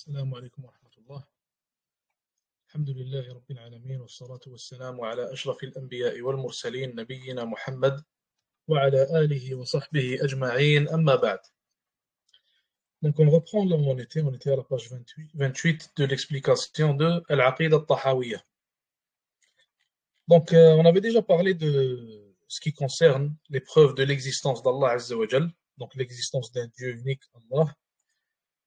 السلام عليكم ورحمة الله. الحمد لله رب العالمين والصلاة والسلام على أشرف الأنبياء والمرسلين نبينا محمد وعلى آله وصحبه أجمعين أما بعد. Donc on reprend là où on était à la page 28 de l'explication de Al-Aqida al-Tahawiyya. Donc on avait déjà parlé de ce qui concerne les preuves de l'existence d'Allah Azza wa Jal, donc l'existence d'un Dieu unique, Allah.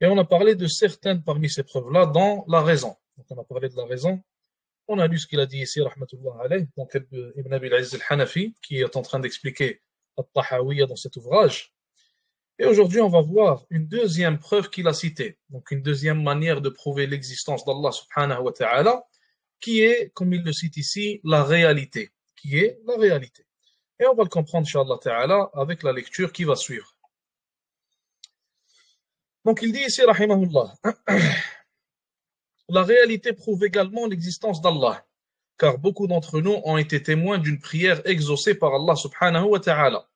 Et on a parlé de certaines parmi ces preuves-là dans la raison. Donc on a parlé de la raison. On a lu ce qu'il a dit ici, rahmatullah alayh, donc Ibn Abi al-Izz al-Hanafi, qui est en train d'expliquer At-Tahawiyya dans cet ouvrage. Et aujourd'hui, on va voir une deuxième preuve qu'il a citée, donc une deuxième manière de prouver l'existence d'Allah subhanahu wa ta'ala, qui est, comme il le cite ici, la réalité, qui est la réalité. Et on va le comprendre, inshallah ta'ala, avec la lecture qui va suivre. Donc il dit ici, rahimahullah, la réalité prouve également l'existence d'Allah, car beaucoup d'entre nous ont été témoins d'une prière exaucée par Allah subhanahu wa ta'ala.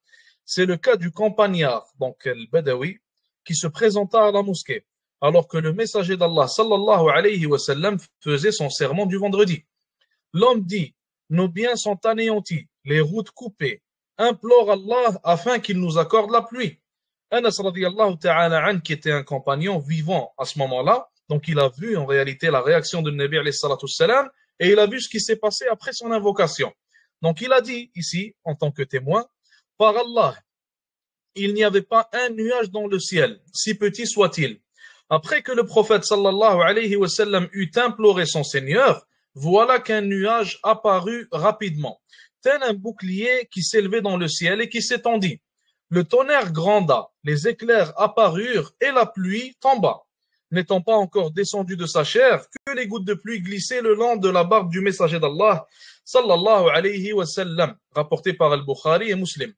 C'est le cas du campagnard, donc al-Badawi, qui se présenta à la mosquée, alors que le messager d'Allah sallallahu alayhi wa sallam faisait son sermon du vendredi. L'homme dit, nos biens sont anéantis, les routes coupées, implore Allah afin qu'il nous accorde la pluie. Anas radiyallahu ta'ala an, qui était un compagnon vivant à ce moment-là, donc il a vu en réalité la réaction de Nabi alayhi salatu salam, et il a vu ce qui s'est passé après son invocation. Donc il a dit ici, en tant que témoin, par Allah, il n'y avait pas un nuage dans le ciel, si petit soit-il. Après que le prophète sallallahu alayhi wa sallam eut imploré son Seigneur, voilà qu'un nuage apparut rapidement, tel un bouclier qui s'élevait dans le ciel et qui s'étendit. Le tonnerre gronda, les éclairs apparurent et la pluie tomba. N'étant pas encore descendu de sa chair, que les gouttes de pluie glissaient le long de la barbe du messager d'Allah, sallallahu alayhi wa sallam, rapporté par Al-Bukhari et Muslim.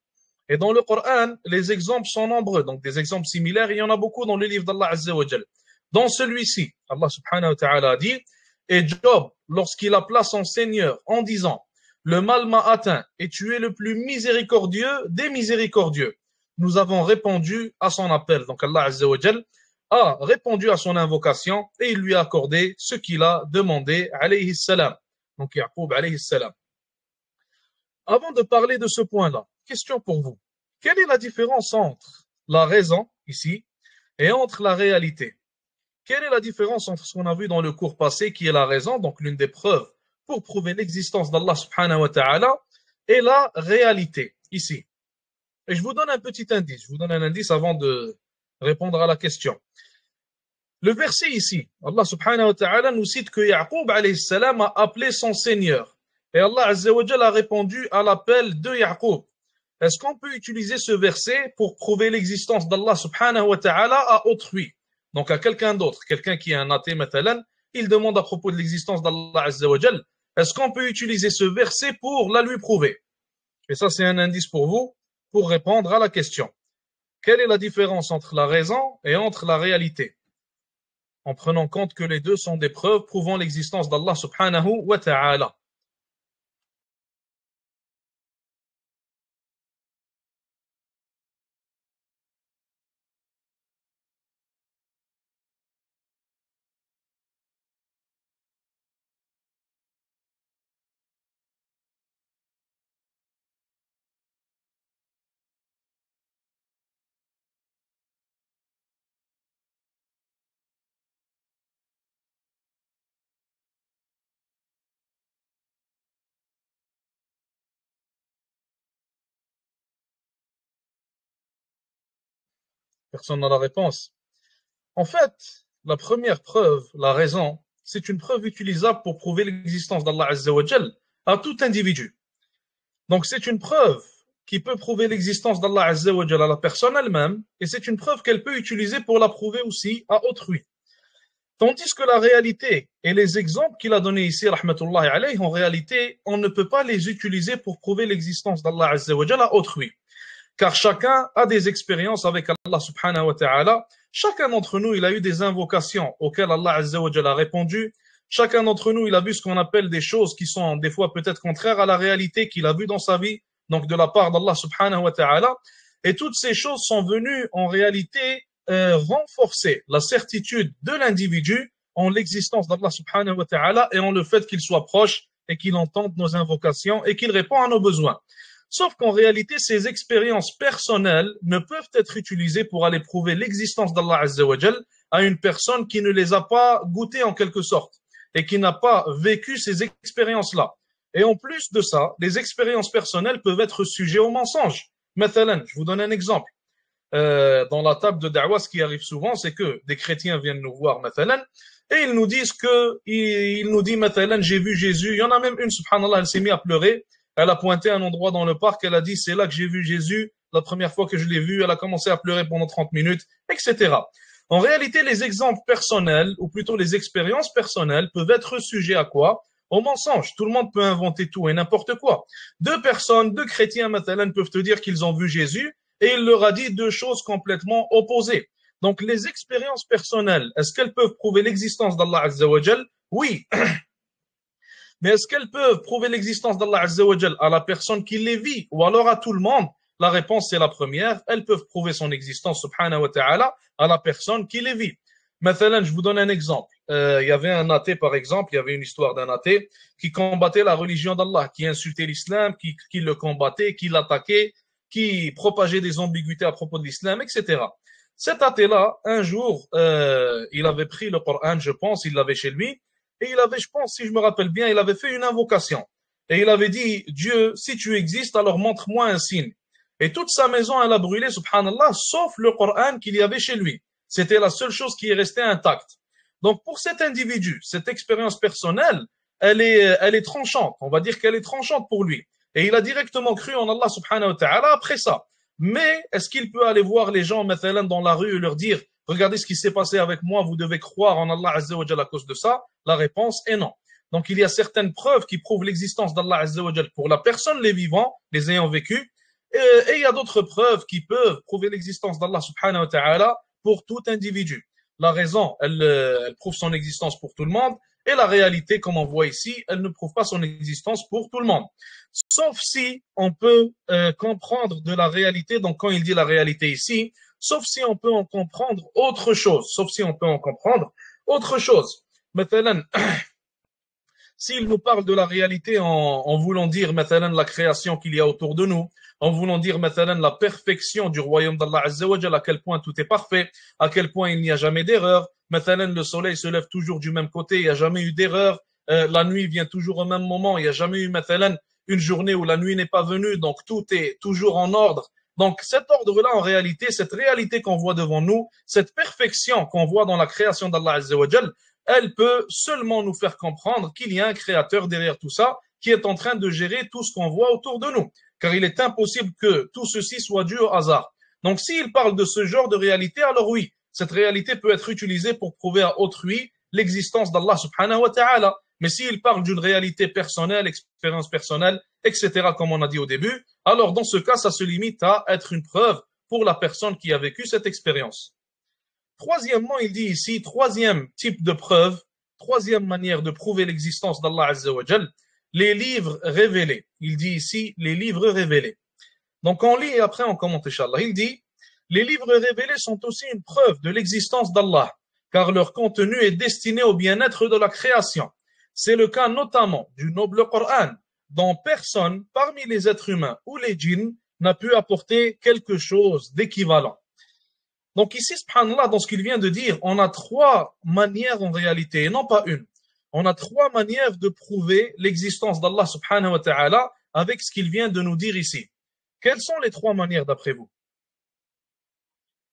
Et dans le Coran, les exemples sont nombreux, donc des exemples similaires, il y en a beaucoup dans le livre d'Allah Azza wa Jal. Dans celui-ci, Allah subhanahu wa ta'ala dit, et Job, lorsqu'il appela son Seigneur en disant, le mal m'a atteint et tu es le plus miséricordieux des miséricordieux. Nous avons répondu à son appel. Donc Allah Azza wa Jal a répondu à son invocation et il lui a accordé ce qu'il a demandé, alayhi salam. Donc Yaqub, alayhi salam. Avant de parler de ce point-là, question pour vous. Quelle est la différence entre la raison, ici, et entre la réalité? Quelle est la différence entre ce qu'on a vu dans le cours passé, qui est la raison, donc l'une des preuves pour prouver l'existence d'Allah subhanahu wa ta'ala, et la réalité, ici? Et je vous donne un petit indice. Je vous donne un indice avant de répondre à la question. Le verset ici, Allah subhanahu wa ta'ala nous cite que Yaqub alayhi salam a appelé son Seigneur. Et Allah azza wa jalla a répondu à l'appel de Yaqub. Est-ce qu'on peut utiliser ce verset pour prouver l'existence d'Allah subhanahu wa ta'ala à autrui? Donc à quelqu'un d'autre, quelqu'un qui est un athée, matalan, il demande à propos de l'existence d'Allah azza wa jalla. Est-ce qu'on peut utiliser ce verset pour la lui prouver? Et ça, c'est un indice pour vous, pour répondre à la question. Quelle est la différence entre la raison et entre la réalité? En prenant compte que les deux sont des preuves prouvant l'existence d'Allah subhanahu wa ta'ala. Personne n'a la réponse. En fait, la première preuve, la raison, c'est une preuve utilisable pour prouver l'existence d'Allah Azza wa Jal à tout individu. Donc c'est une preuve qui peut prouver l'existence d'Allah Azza wa Jal à la personne elle-même, et c'est une preuve qu'elle peut utiliser pour la prouver aussi à autrui. Tandis que la réalité et les exemples qu'il a donnés ici, rahmatullahi alayhi, en réalité, on ne peut pas les utiliser pour prouver l'existence d'Allah Azza wa Jal à autrui. Car chacun a des expériences avec Allah subhanahu wa ta'ala. Chacun d'entre nous, il a eu des invocations auxquelles Allah azza wa jalla a répondu. Chacun d'entre nous, il a vu ce qu'on appelle des choses qui sont des fois peut-être contraires à la réalité qu'il a vue dans sa vie, donc de la part d'Allah subhanahu wa ta'ala. Et toutes ces choses sont venues en réalité renforcer la certitude de l'individu en l'existence d'Allah subhanahu wa ta'ala et en le fait qu'il soit proche et qu'il entende nos invocations et qu'il répond à nos besoins. Sauf qu'en réalité, ces expériences personnelles ne peuvent être utilisées pour aller prouver l'existence d'Allah Azza wa Jal à une personne qui ne les a pas goûtées en quelque sorte et qui n'a pas vécu ces expériences-là. Et en plus de ça, les expériences personnelles peuvent être sujets au mensonge. Mathalan, je vous donne un exemple. Dans la table de da'wah, ce qui arrive souvent, c'est que des chrétiens viennent nous voir, mathalan, et ils nous disent ils nous disent, mathalan, j'ai vu Jésus. Il y en a même une, subhanallah, elle s'est mise à pleurer. Elle a pointé un endroit dans le parc, elle a dit, c'est là que j'ai vu Jésus, la première fois que je l'ai vu, elle a commencé à pleurer pendant 30 minutes, etc. En réalité, les exemples personnels, ou plutôt les expériences personnelles, peuvent être sujets à quoi? Au mensonge. Tout le monde peut inventer tout et n'importe quoi. Deux personnes, deux chrétiens, mathalan, peuvent te dire qu'ils ont vu Jésus, et il leur a dit deux choses complètement opposées. Donc, les expériences personnelles, est-ce qu'elles peuvent prouver l'existence d'Allah Azza wa Jal? Oui. Mais est-ce qu'elles peuvent prouver l'existence d'Allah Azza wa Jal à la personne qui les vit ou alors à tout le monde? La réponse, c'est la première. Elles peuvent prouver son existence, subhanahu wa ta'ala, à la personne qui les vit. Mathalan, je vous donne un exemple. Il y avait un athée, par exemple, il y avait une histoire d'un athée qui combattait la religion d'Allah, qui insultait l'islam, qui le combattait, qui l'attaquait, qui propageait des ambiguïtés à propos de l'islam, etc. Cet athée-là, un jour, il avait pris le Coran, je pense, il l'avait chez lui, et il avait, je pense, si je me rappelle bien, il avait fait une invocation. Et il avait dit, Dieu, si tu existes, alors montre-moi un signe. Et toute sa maison, elle a brûlé, subhanallah, sauf le Coran qu'il y avait chez lui. C'était la seule chose qui est restée intacte. Donc, pour cet individu, cette expérience personnelle, elle est tranchante. On va dire qu'elle est tranchante pour lui. Et il a directement cru en Allah subhanahu wa ta'ala après ça. Mais, est-ce qu'il peut aller voir les gens, mathalan, dans la rue et leur dire, regardez ce qui s'est passé avec moi, vous devez croire en Allah Azza wa Jalla à cause de ça? La réponse est non. Donc, il y a certaines preuves qui prouvent l'existence d'Allah Azza wa Jalla pour la personne, les vivants, les ayant vécus. Et il y a d'autres preuves qui peuvent prouver l'existence d'Allah subhanahu wa ta'ala pour tout individu. La raison, elle prouve son existence pour tout le monde, et la réalité, comme on voit ici, elle ne prouve pas son existence pour tout le monde. Sauf si on peut comprendre de la réalité, donc quand il dit la réalité ici, sauf si on peut en comprendre autre chose, sauf si on peut en comprendre autre chose. Mathalan, s'il nous parle de la réalité en voulant dire, mathalan, la création qu'il y a autour de nous, en voulant dire, mathalan, la perfection du royaume d'Allah Azza wa Jalla, à quel point tout est parfait, à quel point il n'y a jamais d'erreur, mathalan, le soleil se lève toujours du même côté, il n'y a jamais eu d'erreur, la nuit vient toujours au même moment, il n'y a jamais eu, mathalan, une journée où la nuit n'est pas venue, donc tout est toujours en ordre. Donc cet ordre-là, en réalité, cette réalité qu'on voit devant nous, cette perfection qu'on voit dans la création d'Allah Azza wa Jalla, elle peut seulement nous faire comprendre qu'il y a un créateur derrière tout ça qui est en train de gérer tout ce qu'on voit autour de nous. Car il est impossible que tout ceci soit dû au hasard. Donc s'il parle de ce genre de réalité, alors oui, cette réalité peut être utilisée pour prouver à autrui l'existence d'Allah subhanahu wa ta'ala. Mais s'il parle d'une réalité personnelle, expérience personnelle, etc., comme on a dit au début, alors dans ce cas, ça se limite à être une preuve pour la personne qui a vécu cette expérience. Troisièmement, il dit ici, troisième type de preuve, troisième manière de prouver l'existence d'Allah Azza wa Jal, les livres révélés. Il dit ici, les livres révélés. Donc on lit et après on commente, Inch'Allah. Il dit, les livres révélés sont aussi une preuve de l'existence d'Allah, car leur contenu est destiné au bien-être de la création. C'est le cas notamment du noble Coran, dont personne parmi les êtres humains ou les djinns n'a pu apporter quelque chose d'équivalent. Donc ici, subhanallah, dans ce qu'il vient de dire, on a trois manières en réalité, et non pas une. On a trois manières de prouver l'existence d'Allah subhanahu wa ta'ala avec ce qu'il vient de nous dire ici. Quelles sont les trois manières d'après vous?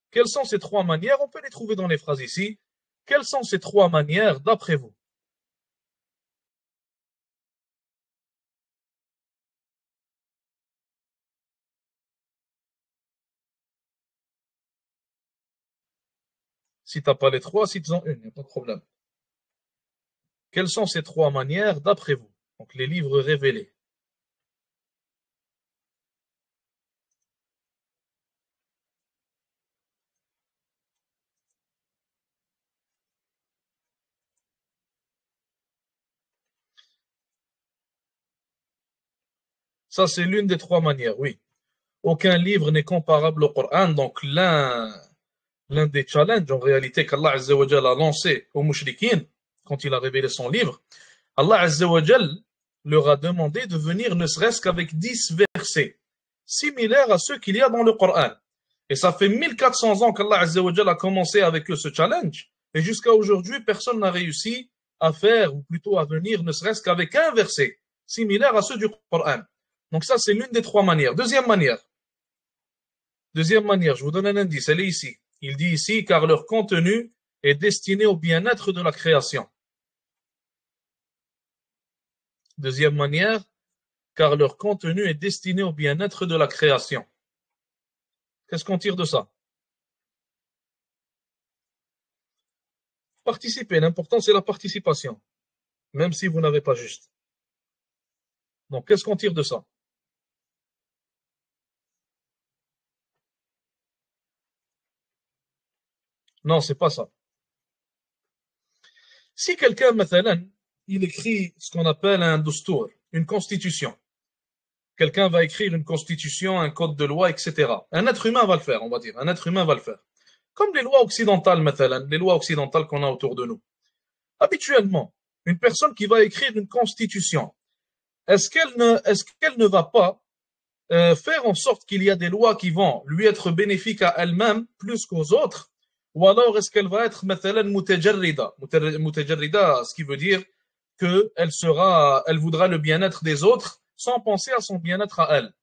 Quelles sont ces trois manières? On peut les trouver dans les phrases ici. Quelles sont ces trois manières d'après vous? Si tu n'as pas les trois, cites-en une, il n'y a pas de problème. Quelles sont ces trois manières d'après vous? Donc les livres révélés. Ça, c'est l'une des trois manières, oui. Aucun livre n'est comparable au Coran, donc l'un des challenges en réalité qu'Allah Azza wa Jal a lancé aux mouchriquines quand il a révélé son livre, Allah Azza wa Jal leur a demandé de venir ne serait-ce qu'avec 10 versets, similaires à ceux qu'il y a dans le Coran. Et ça fait 1400 ans qu'Allah Azza wa Jal a commencé avec eux ce challenge, et jusqu'à aujourd'hui, personne n'a réussi à faire, ou plutôt à venir, ne serait-ce qu'avec un verset, similaire à ceux du Coran. Donc ça, c'est l'une des trois manières. Deuxième manière, je vous donne un indice, elle est ici. Il dit ici, car leur contenu est destiné au bien-être de la création. Deuxième manière, car leur contenu est destiné au bien-être de la création. Qu'est-ce qu'on tire de ça? Participer, l'important c'est la participation, même si vous n'avez pas juste. Donc, qu'est-ce qu'on tire de ça? Non, c'est pas ça. Si quelqu'un, مثلا, il écrit ce qu'on appelle un dustour, une constitution. Quelqu'un va écrire une constitution, un code de loi, etc. Un être humain va le faire, on va dire. Un être humain va le faire. Comme les lois occidentales, مثلا, les lois occidentales qu'on a autour de nous. Habituellement, une personne qui va écrire une constitution, est-ce qu'elle ne va pas faire en sorte qu'il y a des lois qui vont lui être bénéfiques à elle-même plus qu'aux autres, ou alors est-ce qu'elle va être مثلا متجردة, متجردة, ce qui veut dire qu'elle voudra le bien-être des autres sans penser à son bien-être à elle.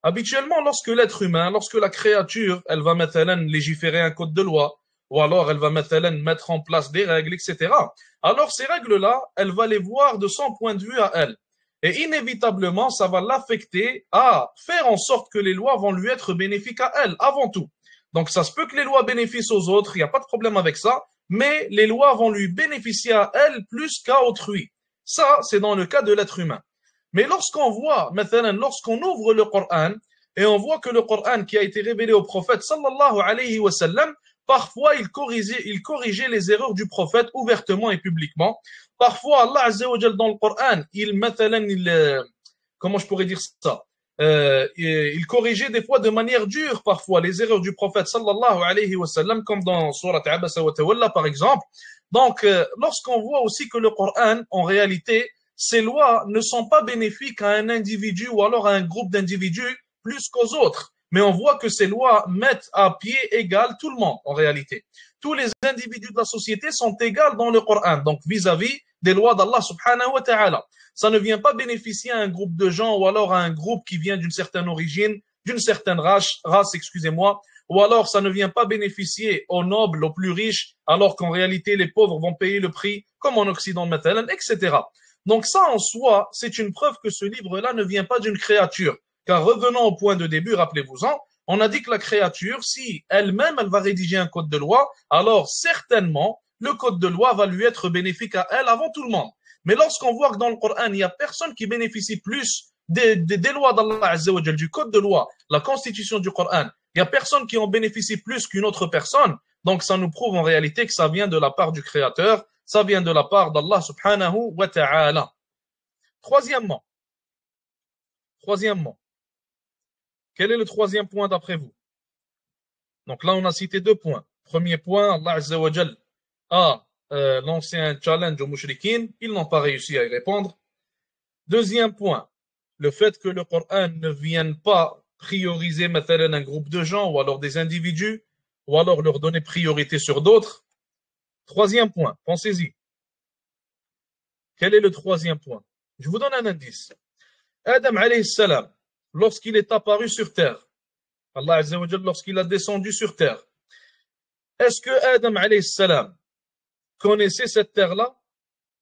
Habituellement, lorsque l'être humain, lorsque la créature, elle va مثلا légiférer un code de loi, ou alors elle va مثلا mettre en place des règles, etc. Alors ces règles-là, elle va les voir de son point de vue à elle. Et inévitablement, ça va l'affecter à faire en sorte que les lois vont lui être bénéfiques à elle, avant tout. Donc ça se peut que les lois bénéficient aux autres, il n'y a pas de problème avec ça, mais les lois vont lui bénéficier à elle plus qu'à autrui. Ça, c'est dans le cas de l'être humain. Mais lorsqu'on voit, maintenant, lorsqu'on ouvre le Coran, et on voit que le Coran qui a été révélé au prophète sallallahu alayhi wa sallam, parfois il corrigeait les erreurs du prophète ouvertement et publiquement. Parfois, Allah Azza wa Jal dans le Coran, comment je pourrais dire ça? Il corrigeait des fois de manière dure parfois les erreurs du prophète sallallahu alayhi wa sallam, comme dans Surat Abasa wa Tawalla par exemple. Donc, lorsqu'on voit aussi que le Coran, en réalité, ces lois ne sont pas bénéfiques à un individu ou alors à un groupe d'individus plus qu'aux autres. Mais on voit que ces lois mettent à pied égal tout le monde, en réalité. Tous les individus de la société sont égaux dans le Coran, donc vis-à-vis des lois d'Allah subhanahu wa ta'ala. Ça ne vient pas bénéficier à un groupe de gens ou alors à un groupe qui vient d'une certaine origine, d'une certaine race, excusez-moi, ou alors ça ne vient pas bénéficier aux nobles, aux plus riches, alors qu'en réalité les pauvres vont payer le prix, comme en Occident maintenant, etc. Donc ça en soi, c'est une preuve que ce livre-là ne vient pas d'une créature. Car revenons au point de début, rappelez-vous-en, on a dit que la créature, si elle-même, elle va rédiger un code de loi, alors certainement, le code de loi va lui être bénéfique à elle avant tout le monde. Mais lorsqu'on voit que dans le Coran, il n'y a personne qui bénéficie plus des lois d'Allah Azza wa Jal, du code de loi, la constitution du Coran, il n'y a personne qui en bénéficie plus qu'une autre personne, donc ça nous prouve en réalité que ça vient de la part du Créateur, ça vient de la part d'Allah subhanahu wa ta'ala. Troisièmement, troisièmement, quel est le troisième point d'après vous? Donc là, on a cité deux points. Premier point, Allah Azza wa Jal a lancé un challenge aux mouchriquines, ils n'ont pas réussi à y répondre. Deuxième point, le fait que le Coran ne vienne pas prioriser مثلا, un groupe de gens ou alors des individus, ou alors leur donner priorité sur d'autres. Troisième point, pensez-y. Quel est le troisième point? Je vous donne un indice. Adam alayhi salam, lorsqu'il est apparu sur terre, Allah Azza wa Jal, lorsqu'il a descendu sur terre, est-ce que Adam alayhi salam connaissait cette terre-là?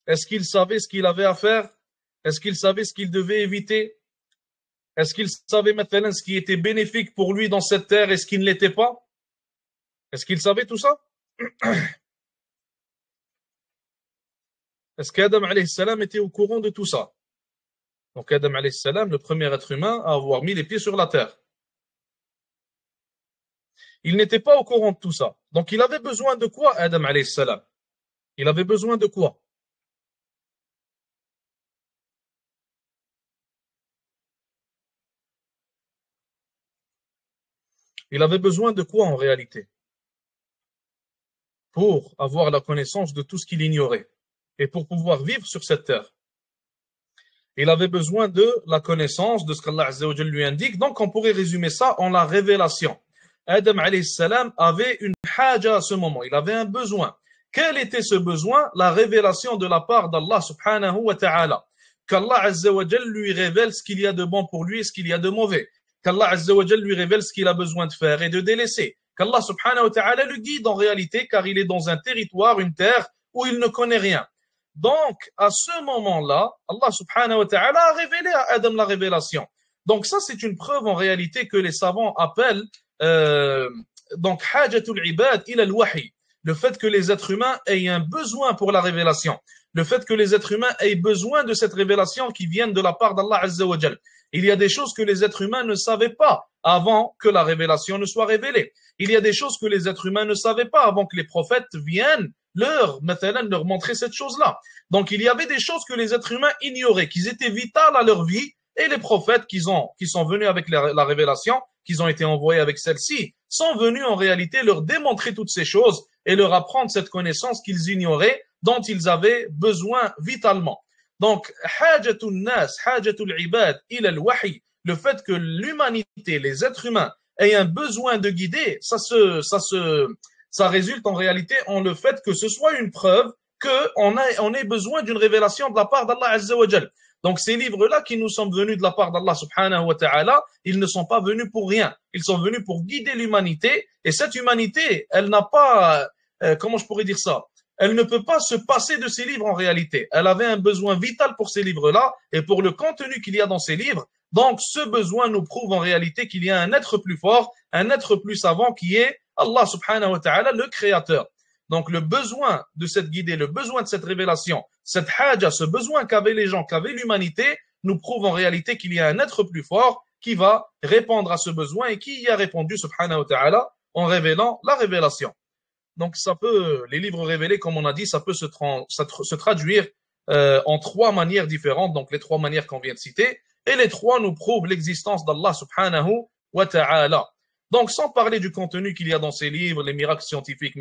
Est-ce qu'il savait ce qu'il avait à faire? Est-ce qu'il savait ce qu'il devait éviter? Est-ce qu'il savait maintenant ce qui était bénéfique pour lui dans cette terre et ce qui ne l'était pas? Est-ce qu'il savait tout ça? Est-ce qu'Adam alayhi salam était au courant de tout ça? Donc Adam alayhi salam, le premier être humain à avoir mis les pieds sur la terre. Il n'était pas au courant de tout ça. Donc il avait besoin de quoi, Adam alayhi salam? Il avait besoin de quoi? Il avait besoin de quoi en réalité? pour avoir la connaissance de tout ce qu'il ignorait et pour pouvoir vivre sur cette terre. Il avait besoin de la connaissance de ce qu'Allah Azza wa Jalla lui indique. Donc, on pourrait résumer ça en la révélation. Adam alayhi salam avait une haja à ce moment. Il avait un besoin. Quel était ce besoin? La révélation de la part d'Allah subhanahu wa ta'ala. Qu'Allah Azza wa Jalla lui révèle ce qu'il y a de bon pour lui et ce qu'il y a de mauvais. Qu'Allah Azza wa Jalla lui révèle ce qu'il a besoin de faire et de délaisser. Qu'Allah subhanahu wa ta'ala le guide en réalité car il est dans un territoire, une terre où il ne connaît rien. Donc, à ce moment-là, Allah subhanahu wa ta'ala a révélé à Adam la révélation. Donc, ça, c'est une preuve en réalité que les savants appellent donc hajatul ibad ila al-wahy. Le fait que les êtres humains aient un besoin pour la révélation. Le fait que les êtres humains aient besoin de cette révélation qui vienne de la part d'Allah Azza wa Jal. Il y a des choses que les êtres humains ne savaient pas avant que la révélation ne soit révélée. Il y a des choses que les êtres humains ne savaient pas avant que les prophètes viennent leur montrer cette chose-là. Donc, il y avait des choses que les êtres humains ignoraient, qui étaient vitales à leur vie, et les prophètes qui sont venus avec la révélation, qui ont été envoyés avec celle-ci, sont venus en réalité leur démontrer toutes ces choses et leur apprendre cette connaissance qu'ils ignoraient, dont ils avaient besoin vitalement. Donc, hajatul nas, hajatul ibad, ila al-wahy, le fait que l'humanité, les êtres humains, aient un besoin de guider, ça résulte en réalité en le fait que ce soit une preuve qu'on ait besoin d'une révélation de la part d'Allah Azza wa Jal. Donc ces livres-là qui nous sont venus de la part d'Allah subhanahu wa ta'ala, ils ne sont pas venus pour rien. Ils sont venus pour guider l'humanité. Et cette humanité, elle n'a pas, comment je pourrais dire ça? Elle ne peut pas se passer de ces livres en réalité. Elle avait un besoin vital pour ces livres-là et pour le contenu qu'il y a dans ces livres. Donc ce besoin nous prouve en réalité qu'il y a un être plus fort, un être plus savant qui est Allah subhanahu wa ta'ala, le créateur. Donc le besoin de cette guidée, le besoin de cette révélation, cette haja, ce besoin qu'avaient les gens, qu'avait l'humanité, nous prouve en réalité qu'il y a un être plus fort qui va répondre à ce besoin et qui y a répondu subhanahu wa ta'ala en révélant la révélation. Donc ça peut, les livres révélés, comme on a dit, ça peut se traduire en trois manières différentes, donc les trois manières qu'on vient de citer, et les trois nous prouvent l'existence d'Allah subhanahu wa ta'ala. Donc, sans parler du contenu qu'il y a dans ces livres, les miracles scientifiques,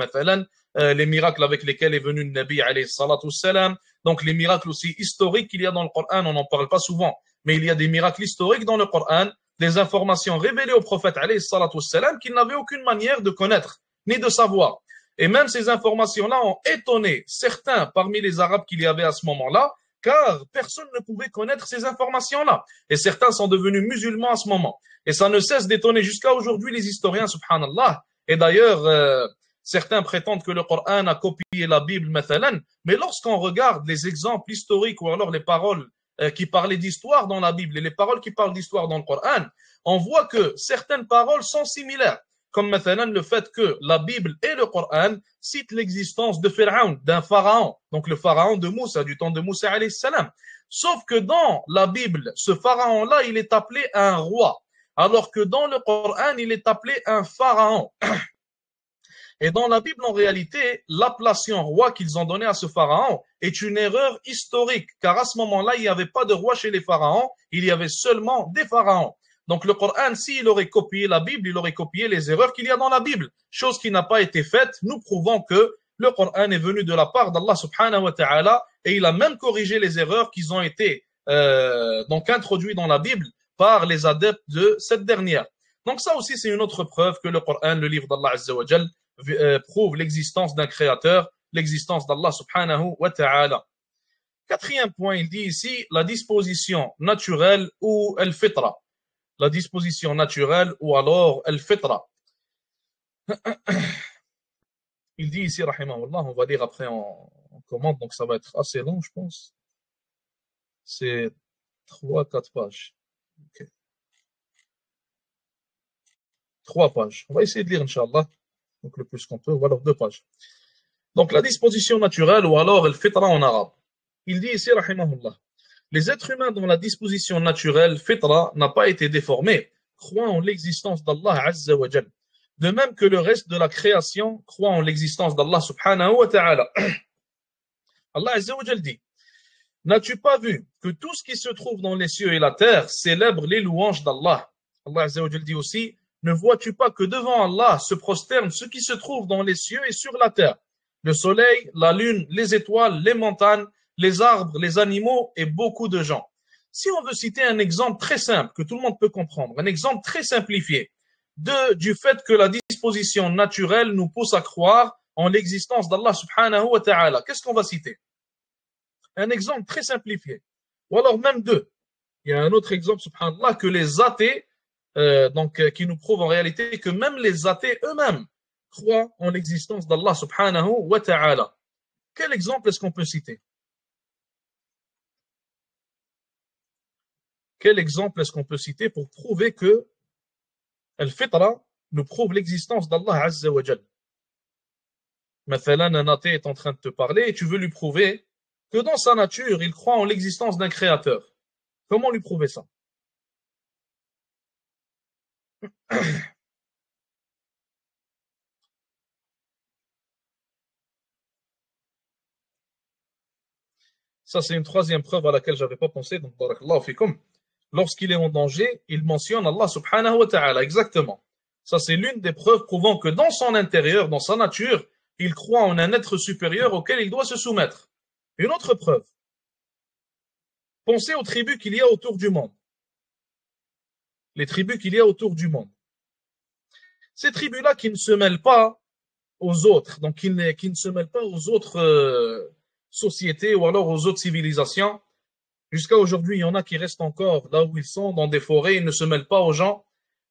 les miracles avec lesquels est venu le Nabi, alayhi salatu salam, donc les miracles aussi historiques qu'il y a dans le Coran, on n'en parle pas souvent, mais il y a des miracles historiques dans le Coran, des informations révélées au prophète, alayhi salatu salam, qu'il n'avait aucune manière de connaître, ni de savoir. Et même ces informations-là ont étonné certains parmi les Arabes qu'il y avait à ce moment-là, car personne ne pouvait connaître ces informations-là. Et certains sont devenus musulmans à ce moment. Et ça ne cesse d'étonner jusqu'à aujourd'hui les historiens, subhanallah. Et d'ailleurs, certains prétendent que le Coran a copié la Bible, mathalan, mais lorsqu'on regarde les exemples historiques ou alors les paroles qui parlaient d'histoire dans la Bible et les paroles qui parlent d'histoire dans le Coran, on voit que certaines paroles sont similaires. Comme maintenant le fait que la Bible et le Coran citent l'existence de Pharaon, d'un pharaon, donc le pharaon de Moussa, du temps de Moussa alayhi salam. Sauf que dans la Bible, ce pharaon-là, il est appelé un roi, alors que dans le Coran, il est appelé un pharaon. Et dans la Bible, en réalité, l'appellation roi qu'ils ont donnée à ce pharaon est une erreur historique, car à ce moment-là, il n'y avait pas de roi chez les pharaons, il y avait seulement des pharaons. Donc le Coran, s'il aurait copié la Bible, il aurait copié les erreurs qu'il y a dans la Bible, chose qui n'a pas été faite, nous prouvons que le Coran est venu de la part d'Allah subhanahu wa ta'ala et il a même corrigé les erreurs qui ont été donc introduites dans la Bible par les adeptes de cette dernière. Donc ça aussi, c'est une autre preuve que le Coran, le livre d'Allah Azza wa Jal, prouve l'existence d'un créateur, l'existence d'Allah subhanahu wa ta'ala. Quatrième point, il dit ici la disposition naturelle ou al-fitra. La disposition naturelle ou alors al-fitra. Il dit ici, rahimahullah, on va lire après en commande, donc ça va être assez long, je pense. C'est 3-4 pages. Okay. 3 pages. On va essayer de lire, Inch'Allah, donc le plus qu'on peut, ou alors 2 pages. Donc la disposition naturelle ou alors al-fitra en arabe. Il dit ici, rahimahullah, les êtres humains dont la disposition naturelle, fitra, n'a pas été déformée, croient en l'existence d'Allah Azza wa Jal. De même que le reste de la création croit en l'existence d'Allah subhanahu wa ta'ala. Allah Azza wa Jal dit, n'as-tu pas vu que tout ce qui se trouve dans les cieux et la terre célèbre les louanges d'Allah? Allah Azza wa Jal dit aussi, ne vois-tu pas que devant Allah se prosterne ce qui se trouve dans les cieux et sur la terre? Le soleil, la lune, les étoiles, les montagnes, les arbres, les animaux et beaucoup de gens. Si on veut citer un exemple très simple que tout le monde peut comprendre, un exemple très simplifié du fait que la disposition naturelle nous pousse à croire en l'existence d'Allah subhanahu wa ta'ala, qu'est-ce qu'on va citer? Un exemple très simplifié. Ou alors même deux. Il y a un autre exemple, subhanallah, que les athées, qui nous prouve en réalité que même les athées eux-mêmes croient en l'existence d'Allah subhanahu wa ta'ala. Quel exemple est-ce qu'on peut citer? Quel exemple est-ce qu'on peut citer pour prouver que Al-Fitra nous prouve l'existence d'Allah Azza wa Jal? Mathalan, un athée est en train de te parler et tu veux lui prouver que dans sa nature, il croit en l'existence d'un créateur. Comment lui prouver ça? Ça, c'est une troisième preuve à laquelle je n'avais pas pensé. Donc, barakallahu fikum. Lorsqu'il est en danger, il mentionne Allah subhanahu wa ta'ala. Exactement. Ça, c'est l'une des preuves prouvant que dans son intérieur, dans sa nature, il croit en un être supérieur auquel il doit se soumettre. Une autre preuve. Pensez aux tribus qu'il y a autour du monde. Les tribus qu'il y a autour du monde. Ces tribus-là qui ne se mêlent pas aux autres, donc qui ne se mêlent pas aux autres sociétés ou alors aux autres civilisations. Jusqu'à aujourd'hui, il y en a qui restent encore là où ils sont, dans des forêts, ils ne se mêlent pas aux gens.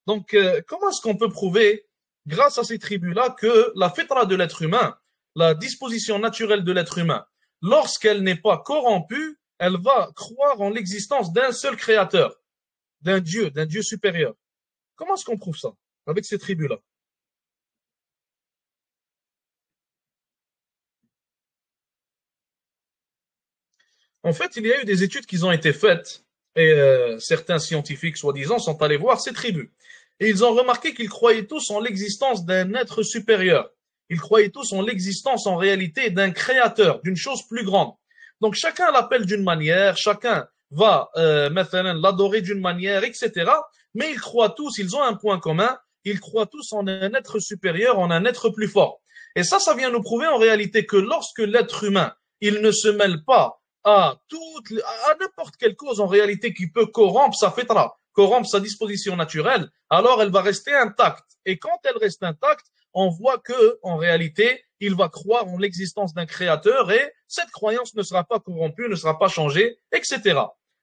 Donc, comment est-ce qu'on peut prouver, grâce à ces tribus-là, que la fitra de l'être humain, la disposition naturelle de l'être humain, lorsqu'elle n'est pas corrompue, elle va croire en l'existence d'un seul créateur, d'un Dieu supérieur. Comment est-ce qu'on prouve ça avec ces tribus-là? En fait, il y a eu des études qui ont été faites et certains scientifiques, soi-disant, sont allés voir ces tribus. Et ils ont remarqué qu'ils croyaient tous en l'existence d'un être supérieur. Ils croyaient tous en l'existence en réalité d'un créateur, d'une chose plus grande. Donc chacun l'appelle d'une manière, chacun va l'adorer d'une manière, etc. Mais ils croient tous, ils ont un point commun, ils croient tous en un être supérieur, en un être plus fort. Et ça vient nous prouver en réalité que lorsque l'être humain, il ne se mêle pas à n'importe quelle cause en réalité qui peut corrompre sa fitra, corrompre sa disposition naturelle, alors elle va rester intacte. Et quand elle reste intacte, on voit que, en réalité, il va croire en l'existence d'un créateur et cette croyance ne sera pas corrompue, ne sera pas changée, etc.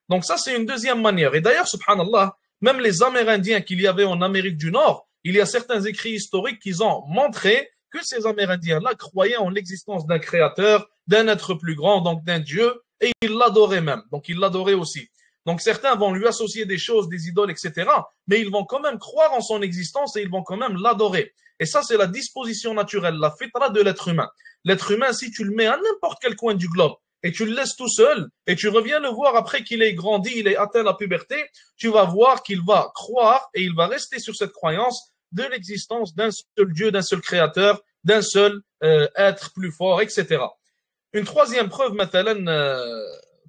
Donc ça, c'est une deuxième manière. Et d'ailleurs, subhanallah, même les Amérindiens qu'il y avait en Amérique du Nord, il y a certains écrits historiques qui ont montré que ces Amérindiens-là croyaient en l'existence d'un créateur, d'un être plus grand, donc d'un Dieu, et ils l'adoraient même. Donc ils l'adoraient aussi. Donc certains vont lui associer des choses, des idoles, etc. Mais ils vont quand même croire en son existence et ils vont quand même l'adorer. Et ça, c'est la disposition naturelle, la fitra de l'être humain. L'être humain, si tu le mets à n'importe quel coin du globe et tu le laisses tout seul et tu reviens le voir après qu'il ait grandi, il ait atteint la puberté, tu vas voir qu'il va croire et il va rester sur cette croyance de l'existence d'un seul Dieu, d'un seul créateur, d'un seul être plus fort, etc. Une troisième preuve, mathalan,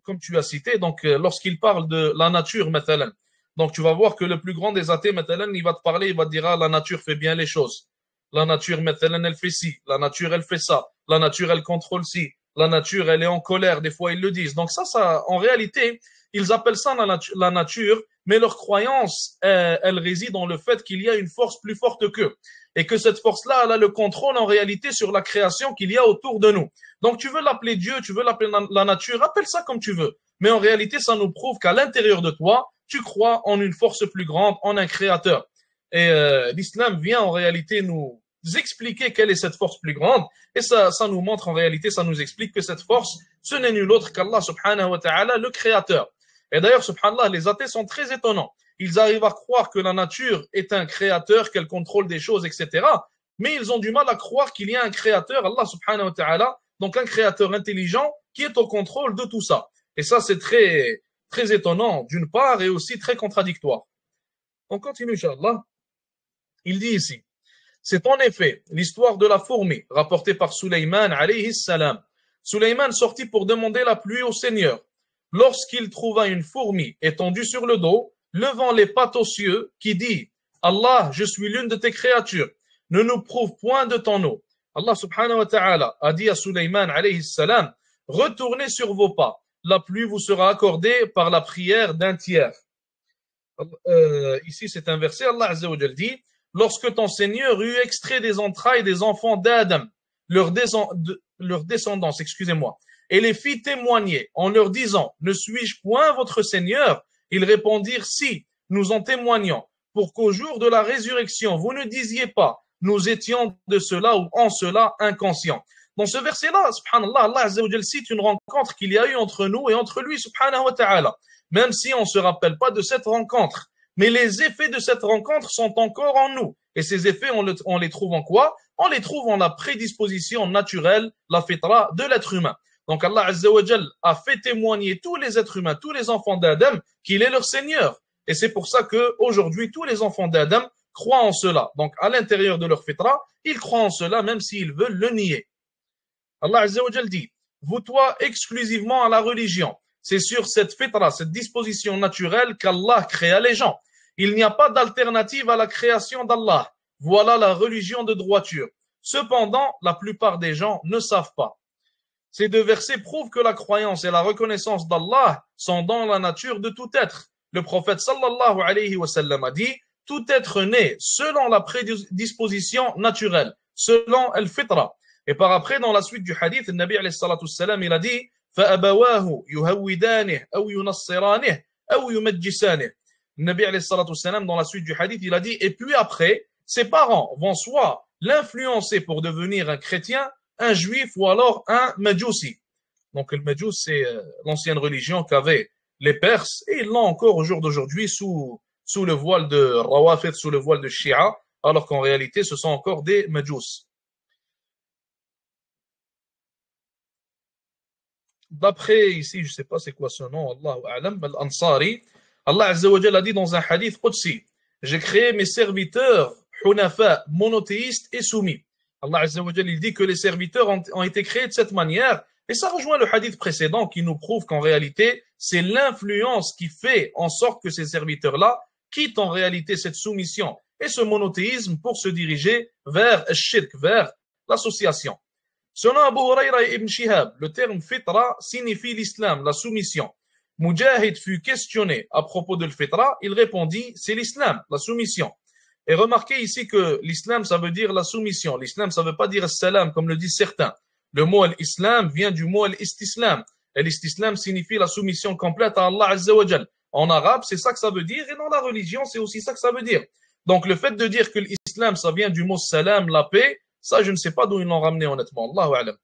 comme tu as cité, donc lorsqu'il parle de la nature, mathalan, donc tu vas voir que le plus grand des athées, mathalan, il va te parler, il va te dire, ah, la nature fait bien les choses. La nature, mathalan, elle fait ci, la nature, elle fait ça, la nature, elle contrôle ci, la nature, elle est en colère, des fois ils le disent. Donc ça, en réalité, ils appellent ça la nature, mais leur croyance, elle réside dans le fait qu'il y a une force plus forte qu'eux. Et que cette force-là, elle a le contrôle en réalité sur la création qu'il y a autour de nous. Donc tu veux l'appeler Dieu, tu veux l'appeler la nature, appelle ça comme tu veux. Mais en réalité, ça nous prouve qu'à l'intérieur de toi, tu crois en une force plus grande, en un créateur. Et l'islam vient en réalité nous expliquer quelle est cette force plus grande. Et ça nous montre en réalité, ça nous explique que cette force, ce n'est nul autre qu'Allah subhanahu wa ta'ala, le créateur. Et d'ailleurs, subhanallah, les athées sont très étonnants. Ils arrivent à croire que la nature est un créateur, qu'elle contrôle des choses, etc. Mais ils ont du mal à croire qu'il y a un créateur, Allah subhanahu wa ta'ala, donc un créateur intelligent qui est au contrôle de tout ça. Et ça, c'est très, très étonnant d'une part et aussi très contradictoire. On continue, Inch'Allah. Il dit ici, c'est en effet l'histoire de la fourmi rapportée par Suleyman alayhi salam. Suleyman sortit pour demander la pluie au Seigneur. Lorsqu'il trouva une fourmi étendue sur le dos, levant les pattes aux cieux, qui dit « Allah, je suis l'une de tes créatures, ne nous prouve point de ton eau. Allah subhanahu wa ta'ala a dit à Sulaiman alayhi salam, retournez sur vos pas, la pluie vous sera accordée par la prière d'un tiers. Ici c'est un verset, Allah azza wa jalla dit, lorsque ton Seigneur eut extrait des entrailles des enfants d'Adam, leur descendance, excusez-moi, et les fit témoigner en leur disant, ne suis-je point votre Seigneur? Ils répondirent, si, nous en témoignons, pour qu'au jour de la résurrection, vous ne disiez pas, nous étions de cela ou en cela inconscients. Dans ce verset-là, subhanallah, Allah azza wa jalla cite une rencontre qu'il y a eu entre nous et entre lui, subhanahu wa ta'ala, même si on ne se rappelle pas de cette rencontre. Mais les effets de cette rencontre sont encore en nous. Et ces effets, on les trouve en quoi? On les trouve en la prédisposition naturelle, la fitra de l'être humain. Donc Allah azza wa jalla a fait témoigner tous les êtres humains, tous les enfants d'Adam, qu'il est leur Seigneur. Et c'est pour ça qu'aujourd'hui, tous les enfants d'Adam croient en cela. Donc à l'intérieur de leur fitra, ils croient en cela même s'ils veulent le nier. Allah azza wa jalla dit, vous-toi exclusivement à la religion. C'est sur cette fitra, cette disposition naturelle qu'Allah créa les gens. Il n'y a pas d'alternative à la création d'Allah. Voilà la religion de droiture. Cependant, la plupart des gens ne savent pas. Ces deux versets prouvent que la croyance et la reconnaissance d'Allah sont dans la nature de tout être. Le prophète sallallahu alayhi wa sallam a dit, tout être né selon la prédisposition naturelle, selon al-fitra. Et par après, dans la suite du hadith, le Nabi alayhi salatu salam, il a dit, فأبواه يهودانه أو ينصرانه أو يمجسانه. Le Nabi alayhi salatu salam, dans la suite du hadith, il a dit, et puis après, ses parents vont soit l'influencer pour devenir un chrétien, un juif ou alors un majousi. Donc le majous, c'est l'ancienne religion qu'avaient les Perses et ils l'ont encore au jour d'aujourd'hui sous le voile de Rawafid, sous le voile de Shia, alors qu'en réalité, ce sont encore des majous. D'après ici, je ne sais pas c'est quoi ce nom, Allahu A'lam, Al-Ansari, Allah Azza wa Jalla a dit dans un hadith Qudsi, j'ai créé mes serviteurs hunafa, monothéistes et soumis. Allah Azza wa Jalla il dit que les serviteurs ont été créés de cette manière, et ça rejoint le hadith précédent qui nous prouve qu'en réalité, c'est l'influence qui fait en sorte que ces serviteurs-là quittent en réalité cette soumission et ce monothéisme pour se diriger vers le shirk, vers l'association. Selon Abu Huraira et Ibn Shihab, le terme fitra signifie l'islam, la soumission. Mujahid fut questionné à propos de l'fitra, il répondit, c'est l'islam, la soumission. Et remarquez ici que l'islam, ça veut dire la soumission. L'islam, ça ne veut pas dire salam, comme le disent certains. Le mot al-islam vient du mot al-istislam. Et l'istislam signifie la soumission complète à Allah Azza wa Jal. En arabe, c'est ça que ça veut dire, et dans la religion, c'est aussi ça que ça veut dire. Donc, le fait de dire que l'islam, ça vient du mot salam, la paix, ça, je ne sais pas d'où ils l'ont ramené, honnêtement. Allahu a'lam.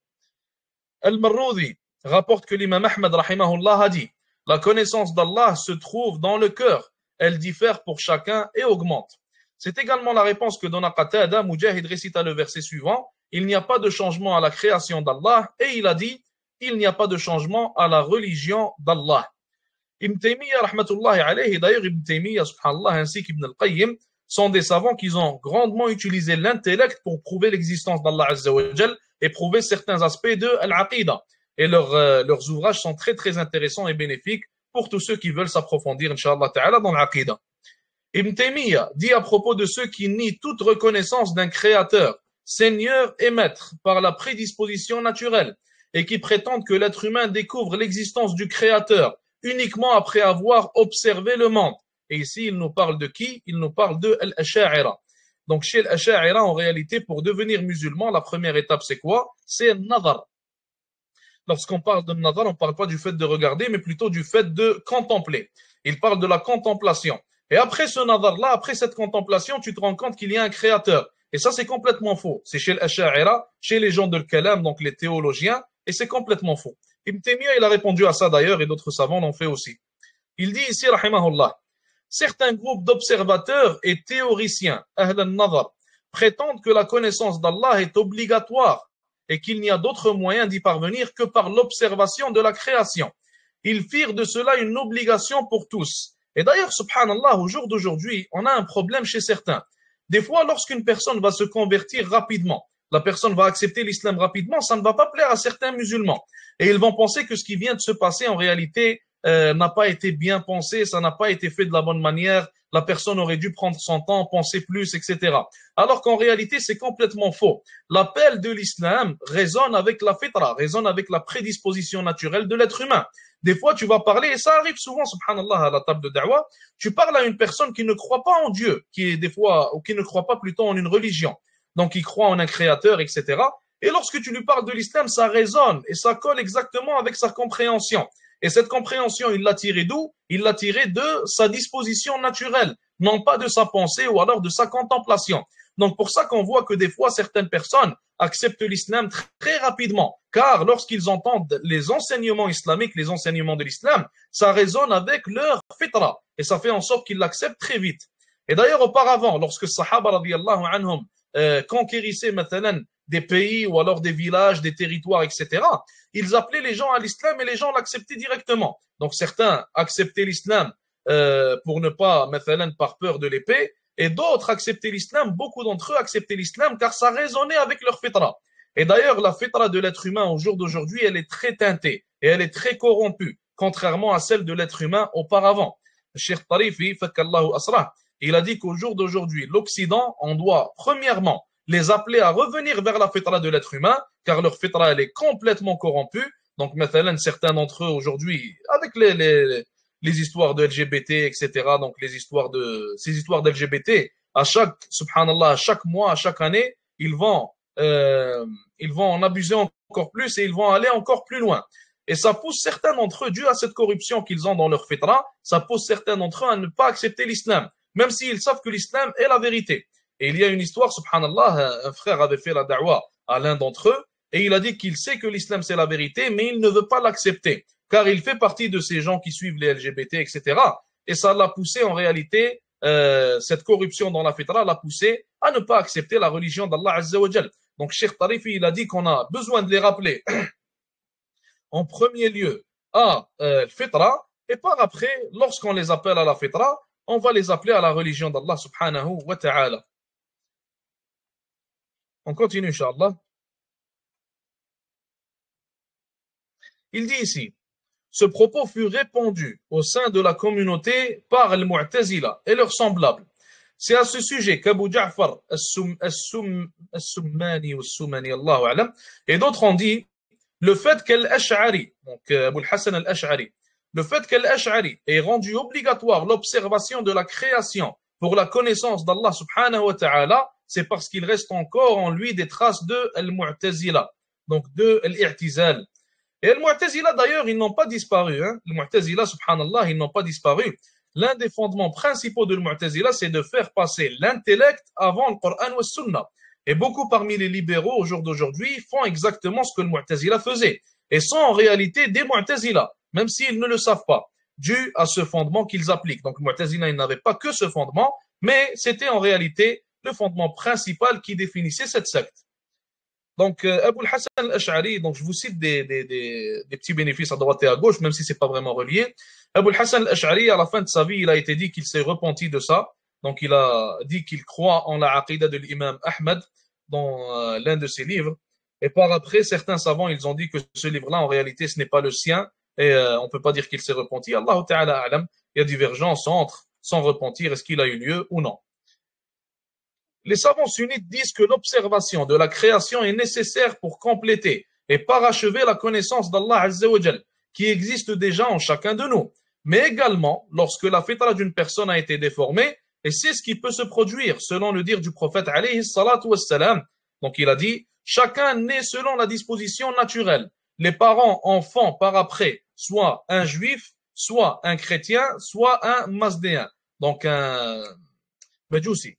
Al-Marroudi rapporte que l'imam Ahmad, rahimahullah, a dit, la connaissance d'Allah se trouve dans le cœur. Elle diffère pour chacun et augmente. C'est également la réponse que donna Qatada. Mujahid récita le verset suivant. Il n'y a pas de changement à la création d'Allah. Et il a dit, il n'y a pas de changement à la religion d'Allah. Ibn Taymiyyah, rahmatullahi alayhi, d'ailleurs Ibn Taymiyyah, subhanallah, ainsi qu'Ibn al-Qayyim, sont des savants qui ont grandement utilisé l'intellect pour prouver l'existence d'Allah Azza wa Jal et prouver certains aspects de l'Aqidah. Et leurs ouvrages sont très très intéressants et bénéfiques pour tous ceux qui veulent s'approfondir, Inch'Allah Ta'ala, dans l'Aqidah. Ibn Taymiyyah dit à propos de ceux qui nient toute reconnaissance d'un créateur, seigneur et maître par la prédisposition naturelle et qui prétendent que l'être humain découvre l'existence du créateur uniquement après avoir observé le monde. Et ici, il nous parle de qui? Il nous parle de Al-Asha'ira. Donc, chez Al-Asha'ira, en réalité, pour devenir musulman, la première étape, c'est quoi? C'est Nadar. Lorsqu'on parle de Nadar, on ne parle pas du fait de regarder, mais plutôt du fait de contempler. Il parle de la contemplation. Et après ce Nadar-là, après cette contemplation, tu te rends compte qu'il y a un créateur. Et ça, c'est complètement faux. C'est chez Al-Asha'ira, chez les gens de Al-Kalam, donc les théologiens, et c'est complètement faux. Ibn Taymiyyah, il a répondu à ça d'ailleurs, et d'autres savants l'ont fait aussi. Il dit ici, rahimahullah, certains groupes d'observateurs et théoriciens, Ahl al-Nadar, prétendent que la connaissance d'Allah est obligatoire et qu'il n'y a d'autre moyen d'y parvenir que par l'observation de la création. Ils firent de cela une obligation pour tous. Et d'ailleurs, subhanallah, au jour d'aujourd'hui, on a un problème chez certains. Des fois, lorsqu'une personne va se convertir rapidement, la personne va accepter l'islam rapidement, ça ne va pas plaire à certains musulmans. Et ils vont penser que ce qui vient de se passer en réalité n'a pas été bien pensé, ça n'a pas été fait de la bonne manière, la personne aurait dû prendre son temps, penser plus, etc. Alors qu'en réalité, c'est complètement faux. L'appel de l'islam résonne avec la fitra, résonne avec la prédisposition naturelle de l'être humain. Des fois, tu vas parler, et ça arrive souvent, subhanallah, à la table de da'wah, tu parles à une personne qui ne croit pas en Dieu, qui est des fois, ou qui ne croit pas plutôt en une religion, donc il croit en un créateur, etc. Et lorsque tu lui parles de l'islam, ça résonne et ça colle exactement avec sa compréhension. Et cette compréhension, il l'a tirée d'où? Il l'a tirée de sa disposition naturelle, non pas de sa pensée ou alors de sa contemplation. Donc pour ça qu'on voit que des fois, certaines personnes acceptent l'islam très rapidement, car lorsqu'ils entendent les enseignements islamiques, les enseignements de l'islam, ça résonne avec leur fitra, et ça fait en sorte qu'ils l'acceptent très vite. Et d'ailleurs, auparavant, lorsque les Sahaba radiyallahu anhum conquérissaient maintenant des pays ou alors des villages, des territoires, etc., ils appelaient les gens à l'islam et les gens l'acceptaient directement. Donc certains acceptaient l'islam pour ne pas, maintenant, par peur de l'épée, et d'autres acceptaient l'islam, beaucoup d'entre eux acceptaient l'islam car ça résonnait avec leur fitra. Et d'ailleurs, la fitra de l'être humain au jour d'aujourd'hui, elle est très teintée et elle est très corrompue, contrairement à celle de l'être humain auparavant. Cheikh Tarifi, fakallahu asrah, il a dit qu'au jour d'aujourd'hui, l'Occident, on doit premièrement les appeler à revenir vers la fitra de l'être humain, car leur fitra, elle est complètement corrompue. Donc, maintenant, certains d'entre eux aujourd'hui, avec les histoires de LGBT, etc., donc ces histoires d'LGBT, à chaque, subhanallah, à chaque mois, à chaque année, ils vont en abuser encore plus et ils vont aller encore plus loin. Et ça pousse certains d'entre eux, dû à cette corruption qu'ils ont dans leur fitra, ça pousse certains d'entre eux à ne pas accepter l'islam, même s'ils savent que l'islam est la vérité. Et il y a une histoire, subhanallah, un frère avait fait la da'wah à l'un d'entre eux, et il a dit qu'il sait que l'islam c'est la vérité, mais il ne veut pas l'accepter, car il fait partie de ces gens qui suivent les LGBT, etc. Et ça l'a poussé en réalité, cette corruption dans la fitra l'a poussé à ne pas accepter la religion d'Allah Azza wa Jal. Donc Cheikh Tarifi, il a dit qu'on a besoin de les rappeler en premier lieu à fitra, et par après, lorsqu'on les appelle à la fitra, on va les appeler à la religion d'Allah subhanahu wa ta'ala. On continue, Inch'Allah. Il dit ici, ce propos fut répandu au sein de la communauté par les Mu'tazila et leurs semblables. C'est à ce sujet qu'Abu Ja'far as-Summani ou Soumani, Allahu a'lam, et d'autres ont dit le fait qu'Al-Ash'ari, donc Abu al-Hassan al-Ash'ari, le fait qu'Al-Ash'ari ait rendu obligatoire l'observation de la création pour la connaissance d'Allah subhanahu wa ta'ala, c'est parce qu'il reste encore en lui des traces de Al-Mu'tazila, donc de Al-I'tizal. Et Al-Mu'tazila, d'ailleurs, ils n'ont pas disparu. Hein. Al-Mu'tazila, subhanallah, ils n'ont pas disparu. L'un des fondements principaux de Al-Mu'tazila, c'est de faire passer l'intellect avant le Coran ou le Sunnah. Et beaucoup parmi les libéraux au jour d'aujourd'hui font exactement ce que le Mu'tazila faisait. Et sont en réalité des Mu'tazila, même s'ils ne le savent pas, dû à ce fondement qu'ils appliquent. Donc, le Mu'tazila, ils n'avaient pas que ce fondement, mais c'était en réalité le fondement principal qui définissait cette secte. Donc, Abu al-Hassan al-Ash'ari, donc je vous cite des petits bénéfices à droite et à gauche, même si c'est pas vraiment relié. Abu al-Hassan al-Ash'ari, à la fin de sa vie, il a été dit qu'il s'est repenti de ça. Donc, il a dit qu'il croit en la aqidah de l'imam Ahmed dans l'un de ses livres. Et par après, certains savants, ils ont dit que ce livre-là, en réalité, ce n'est pas le sien. Et on ne peut pas dire qu'il s'est repenti. Allah Ta'ala a'lam, il y a divergence entre son repentir, est-ce qu'il a eu lieu ou non. Les savants sunnites disent que l'observation de la création est nécessaire pour compléter et parachever la connaissance d'Allah Azza wa Jal, qui existe déjà en chacun de nous, mais également lorsque la fitra d'une personne a été déformée, et c'est ce qui peut se produire selon le dire du prophète alayhi salatu wassalam. Donc il a dit, chacun naît selon la disposition naturelle. Les parents en font par après soit un juif, soit un chrétien, soit un masdéen, donc un majousi.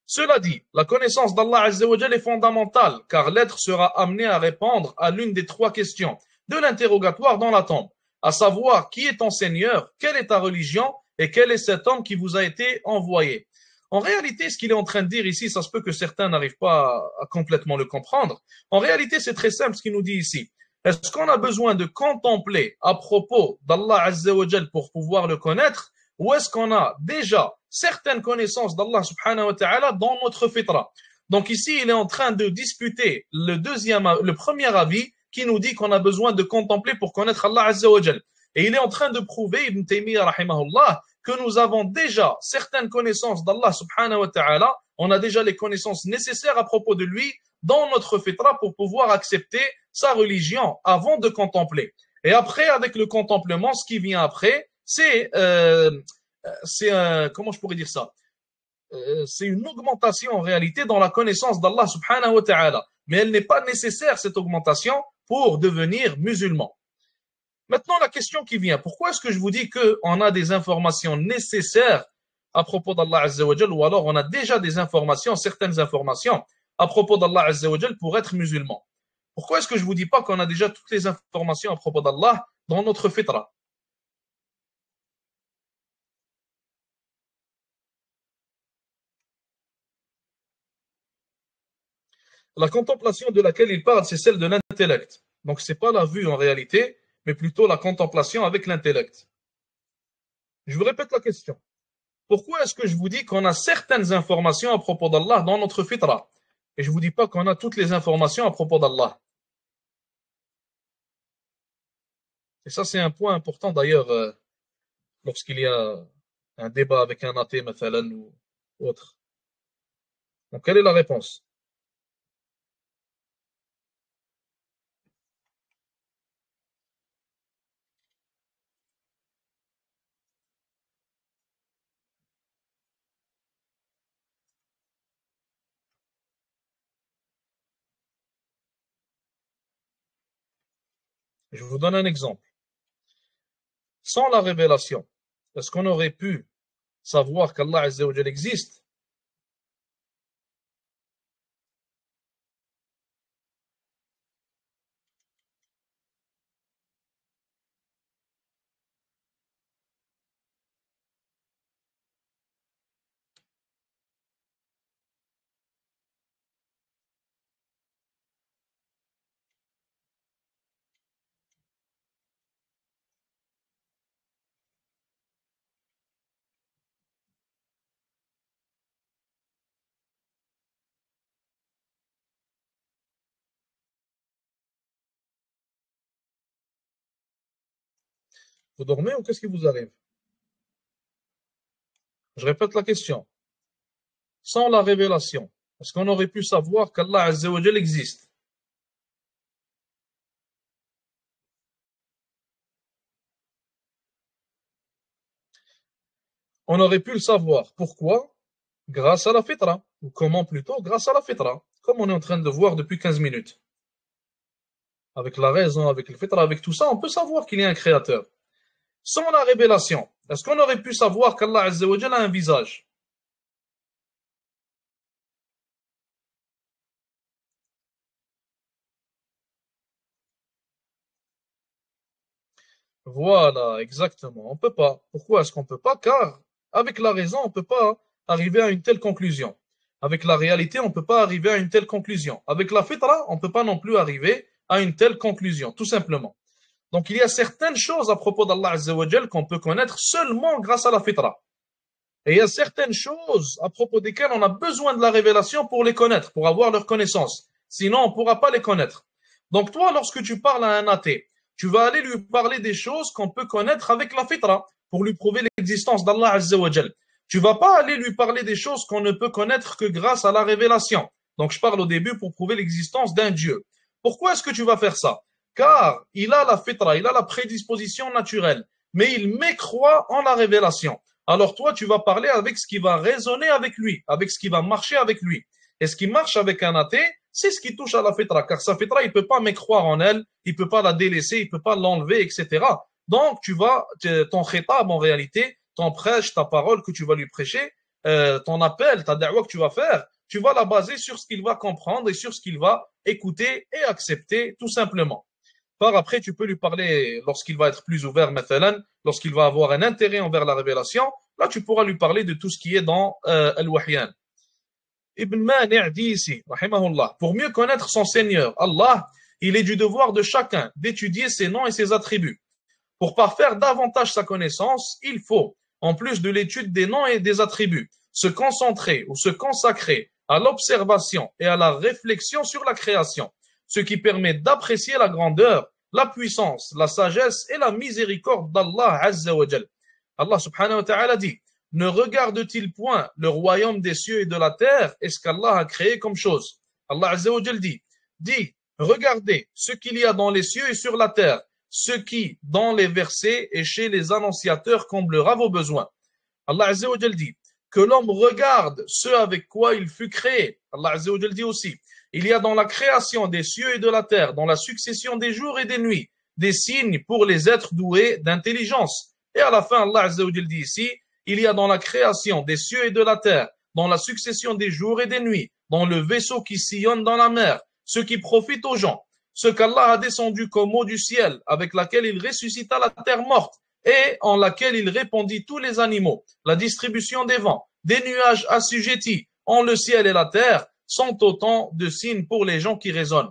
Cela dit, la connaissance d'Allah Azza wa Jal est fondamentale, car l'être sera amené à répondre à l'une des trois questions de l'interrogatoire dans la tombe, à savoir qui est ton Seigneur, quelle est ta religion et quel est cet homme qui vous a été envoyé. En réalité, ce qu'il est en train de dire ici, ça se peut que certains n'arrivent pas à complètement le comprendre. En réalité, c'est très simple ce qu'il nous dit ici. Est-ce qu'on a besoin de contempler à propos d'Allah Azza wa Jal pour pouvoir le connaître, ou est-ce qu'on a déjà certaines connaissances d'Allah subhanahu wa ta'ala dans notre fitra? Donc ici, il est en train de disputer le premier avis qui nous dit qu'on a besoin de contempler pour connaître Allah Azza wa Jal. Et il est en train de prouver, Ibn Taymiyyah rahimahullah, que nous avons déjà certaines connaissances d'Allah subhanahu wa ta'ala, on a déjà les connaissances nécessaires à propos de lui dans notre fitra pour pouvoir accepter sa religion avant de contempler. Et après, avec le contemplement, ce qui vient après, c'est comment je pourrais dire ça? C'est une augmentation en réalité dans la connaissance d'Allah subhanahu wa ta'ala. Mais elle n'est pas nécessaire, cette augmentation, pour devenir musulman. Maintenant, la question qui vient, pourquoi est-ce que je vous dis qu'on a des informations nécessaires à propos d'Allah Azza wa Jal, ou alors on a déjà des informations, certaines informations à propos d'Allah Azza wa Jal pour être musulman? Pourquoi est-ce que je vous dis pas qu'on a déjà toutes les informations à propos d'Allah dans notre fitra? La contemplation de laquelle il parle, c'est celle de l'intellect. Donc, ce n'est pas la vue en réalité, mais plutôt la contemplation avec l'intellect. Je vous répète la question. Pourquoi est-ce que je vous dis qu'on a certaines informations à propos d'Allah dans notre fitra? Et je ne vous dis pas qu'on a toutes les informations à propos d'Allah. Et ça, c'est un point important d'ailleurs, lorsqu'il y a un débat avec un athée, mathalan, ou autre. Donc, quelle est la réponse? Je vous donne un exemple. Sans la révélation, est-ce qu'on aurait pu savoir qu'Allah Azza wa Jal existe? Vous dormez ou qu'est-ce qui vous arrive? Je répète la question. Sans la révélation, est-ce qu'on aurait pu savoir qu'Allah Azza wa Jal existe? On aurait pu le savoir. Pourquoi? Grâce à la fitra. Ou comment plutôt? Grâce à la fitra. Comme on est en train de voir depuis 15 minutes. Avec la raison, avec le fitra, avec tout ça, on peut savoir qu'il y a un créateur. Sans la révélation, est-ce qu'on aurait pu savoir qu'Allah Azza wa Jal a un visage? Voilà, exactement. On peut pas. Pourquoi est-ce qu'on peut pas? Car avec la raison, on peut pas arriver à une telle conclusion. Avec la réalité, on peut pas arriver à une telle conclusion. Avec la fitra, on peut pas non plus arriver à une telle conclusion, tout simplement. Donc, il y a certaines choses à propos d'Allah Azza wa Jal qu'on peut connaître seulement grâce à la fitra. Et il y a certaines choses à propos desquelles on a besoin de la révélation pour les connaître, pour avoir leur connaissance. Sinon, on ne pourra pas les connaître. Donc toi, lorsque tu parles à un athée, tu vas aller lui parler des choses qu'on peut connaître avec la fitra, pour lui prouver l'existence d'Allah Azza wa Jal. Tu vas pas aller lui parler des choses qu'on ne peut connaître que grâce à la révélation. Donc je parle au début pour prouver l'existence d'un Dieu. Pourquoi est-ce que tu vas faire ça? Car il a la fitra, il a la prédisposition naturelle, mais il mécroit en la révélation. Alors toi, tu vas parler avec ce qui va résonner avec lui, avec ce qui va marcher avec lui. Et ce qui marche avec un athée, c'est ce qui touche à la fitra, car sa fitra, il peut pas mécroire en elle, il peut pas la délaisser, il peut pas l'enlever, etc. Donc, ton khitab en réalité, ton prêche, ta parole que tu vas lui prêcher, ton appel, ta da'wah que tu vas faire, tu vas la baser sur ce qu'il va comprendre et sur ce qu'il va écouter et accepter, tout simplement. Par après, tu peux lui parler lorsqu'il va être plus ouvert, mathalan, lorsqu'il va avoir un intérêt envers la révélation. Là, tu pourras lui parler de tout ce qui est dans Al-Wahyan. Ibn Mani' dit ici, rahimahullah, pour mieux connaître son Seigneur, Allah, il est du devoir de chacun d'étudier ses noms et ses attributs. Pour parfaire davantage sa connaissance, il faut, en plus de l'étude des noms et des attributs, se concentrer ou se consacrer à l'observation et à la réflexion sur la création, ce qui permet d'apprécier la grandeur la puissance, la sagesse et la miséricorde d'Allah Azza wa Jal. Allah subhanahu wa ta'ala dit, ne regarde-t-il point le royaume des cieux et de la terre et ce qu'Allah a créé comme chose? Allah Azza wa Jal dit, regardez ce qu'il y a dans les cieux et sur la terre, ce qui, dans les versets et chez les annonciateurs, comblera vos besoins. Allah Azza wa Jal dit, que l'homme regarde ce avec quoi il fut créé. Allah Azza wa Jal dit aussi, il y a dans la création des cieux et de la terre, dans la succession des jours et des nuits, des signes pour les êtres doués d'intelligence. Et à la fin, Allah Azza wa Jal dit ici, il y a dans la création des cieux et de la terre, dans la succession des jours et des nuits, dans le vaisseau qui sillonne dans la mer, ce qui profite aux gens, ce qu'Allah a descendu comme eau du ciel, avec laquelle il ressuscita la terre morte, et en laquelle il répandit tous les animaux, la distribution des vents, des nuages assujettis en le ciel et la terre, sont autant de signes pour les gens qui raisonnent.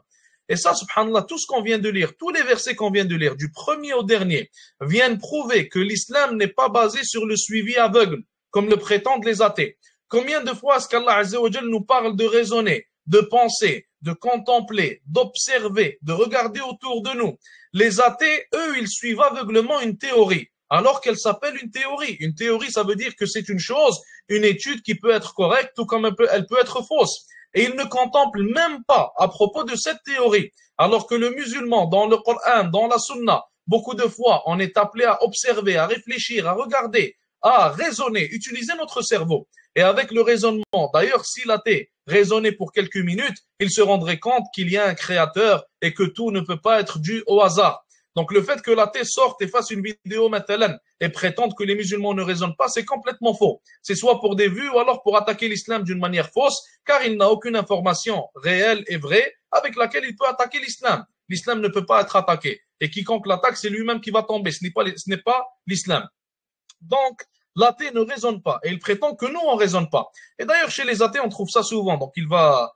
Et ça, subhanallah, tout ce qu'on vient de lire, tous les versets qu'on vient de lire, du premier au dernier, viennent prouver que l'islam n'est pas basé sur le suivi aveugle, comme le prétendent les athées. Combien de fois est-ce qu'Allah Azza wa Jal nous parle de raisonner, de penser, de contempler, d'observer, de regarder autour de nous? Les athées, eux, ils suivent aveuglement une théorie, alors qu'elle s'appelle une théorie. Une théorie, ça veut dire que c'est une chose, une étude qui peut être correcte, tout comme elle peut être fausse. Et ils ne contemplent même pas à propos de cette théorie. Alors que le musulman, dans le Coran, dans la Sunna, beaucoup de fois, on est appelé à observer, à réfléchir, à regarder, à raisonner, utiliser notre cerveau. Et avec le raisonnement, d'ailleurs, si l'athée raisonnait pour quelques minutes, il se rendrait compte qu'il y a un créateur et que tout ne peut pas être dû au hasard. Donc le fait que l'athée sorte et fasse une vidéo maintenant et prétende que les musulmans ne raisonnent pas, c'est complètement faux. C'est soit pour des vues ou alors pour attaquer l'islam d'une manière fausse, car il n'a aucune information réelle et vraie avec laquelle il peut attaquer l'islam. L'islam ne peut pas être attaqué. Et quiconque l'attaque, c'est lui-même qui va tomber. Ce n'est pas l'islam. Donc, l'athée ne raisonne pas et il prétend que nous, on raisonne pas. Et d'ailleurs, chez les athées, on trouve ça souvent. Donc, il va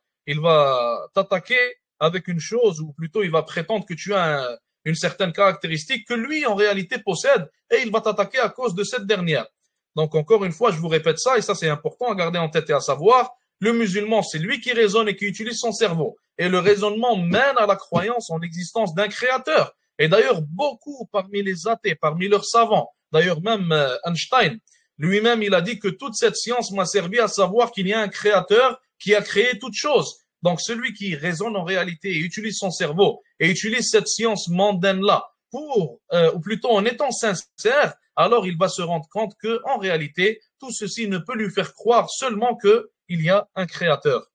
t'attaquer avec une chose, ou plutôt, il va prétendre que tu as une certaine caractéristique que lui, en réalité, possède et il va t'attaquer à cause de cette dernière. Donc, encore une fois, je vous répète ça et ça, c'est important à garder en tête et à savoir, le musulman, c'est lui qui raisonne et qui utilise son cerveau. Et le raisonnement mène à la croyance en l'existence d'un créateur. Et d'ailleurs, beaucoup parmi les athées, parmi leurs savants, d'ailleurs même Einstein, lui-même, il a dit que toute cette science m'a servi à savoir qu'il y a un créateur qui a créé toute chose. Donc celui qui raisonne en réalité et utilise son cerveau et utilise cette science mondaine-là ou plutôt en étant sincère, alors il va se rendre compte que en réalité, tout ceci ne peut lui faire croire seulement qu'il y a un créateur.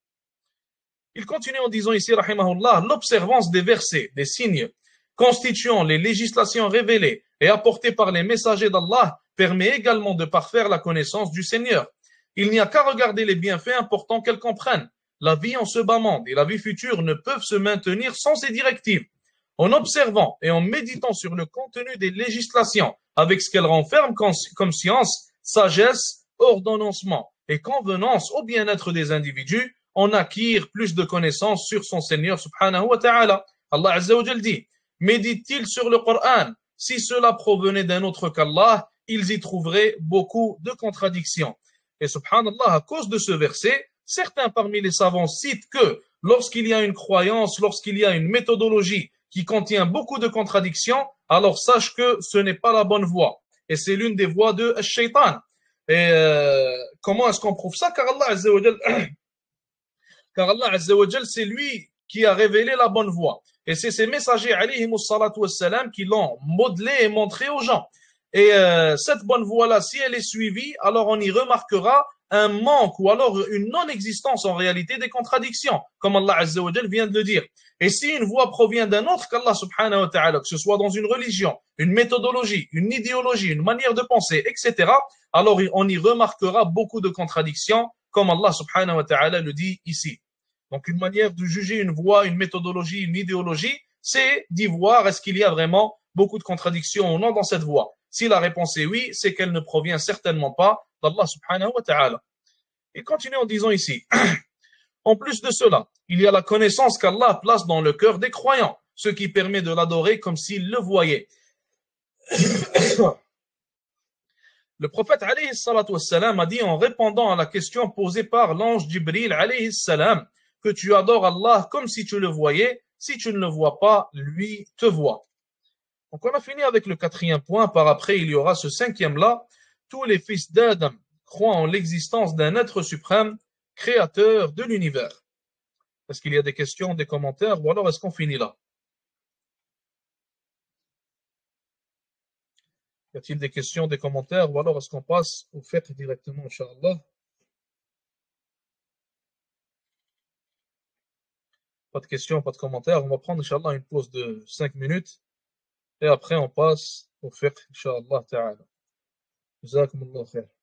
Il continue en disant ici, rahimahullah, l'observance des versets, des signes constituant les législations révélées et apportées par les messagers d'Allah permet également de parfaire la connaissance du Seigneur. Il n'y a qu'à regarder les bienfaits importants qu'elles comprennent. La vie en ce bas monde et la vie future ne peuvent se maintenir sans ces directives. En observant et en méditant sur le contenu des législations avec ce qu'elles renferment comme science, sagesse, ordonnancement et convenance au bien-être des individus, on acquiert plus de connaissances sur son Seigneur subhanahu wa ta'ala. Allah Azza wa Jal dit, médite-t-il sur le Coran? Si cela provenait d'un autre qu'Allah, ils y trouveraient beaucoup de contradictions. Et subhanallah, à cause de ce verset, certains parmi les savants citent que lorsqu'il y a une croyance, lorsqu'il y a une méthodologie qui contient beaucoup de contradictions, alors sache que ce n'est pas la bonne voie. Et c'est l'une des voies de Shaitan. Et comment est-ce qu'on prouve ça? Car Allah Azza wa Jal, c'est lui qui a révélé la bonne voie. Et c'est ces messagers, alayhimus salatu wassalam, qui l'ont modelé et montré aux gens. Et cette bonne voie-là, si elle est suivie, alors on y remarquera un manque ou alors une non-existence en réalité des contradictions, comme Allah Azza wa Jal vient de le dire. Et si une voie provient d'un autre qu'Allah subhanahu wa ta'ala, que ce soit dans une religion, une méthodologie, une idéologie, une manière de penser, etc., alors on y remarquera beaucoup de contradictions, comme Allah subhanahu wa ta'ala le dit ici. Donc une manière de juger une voie, une méthodologie, une idéologie, c'est d'y voir est-ce qu'il y a vraiment beaucoup de contradictions ou non dans cette voie. Si la réponse est oui, c'est qu'elle ne provient certainement pas d'Allah subhanahu wa ta'ala. Il continue en disant ici, en plus de cela, il y a la connaissance qu'Allah place dans le cœur des croyants, ce qui permet de l'adorer comme s'ils le voyaient. Le prophète alayhi salatu wassalam a dit en répondant à la question posée par l'ange Jibril alayhi salam que tu adores Allah comme si tu le voyais, si tu ne le vois pas, lui te voit. Donc on a fini avec le quatrième point. Par après, il y aura ce cinquième-là. Tous les fils d'Adam croient en l'existence d'un être suprême, créateur de l'univers. Est-ce qu'il y a des questions, des commentaires, ou alors est-ce qu'on finit là? Y a-t-il des questions, des commentaires, ou alors est-ce qu'on passe au fiqh directement, Inch'Allah? Pas de questions, pas de commentaires. On va prendre, Inch'Allah, une pause de 5 minutes. Et après, on passe au fiqh, Inch'Allah ta'ala. Jazakumullah khair.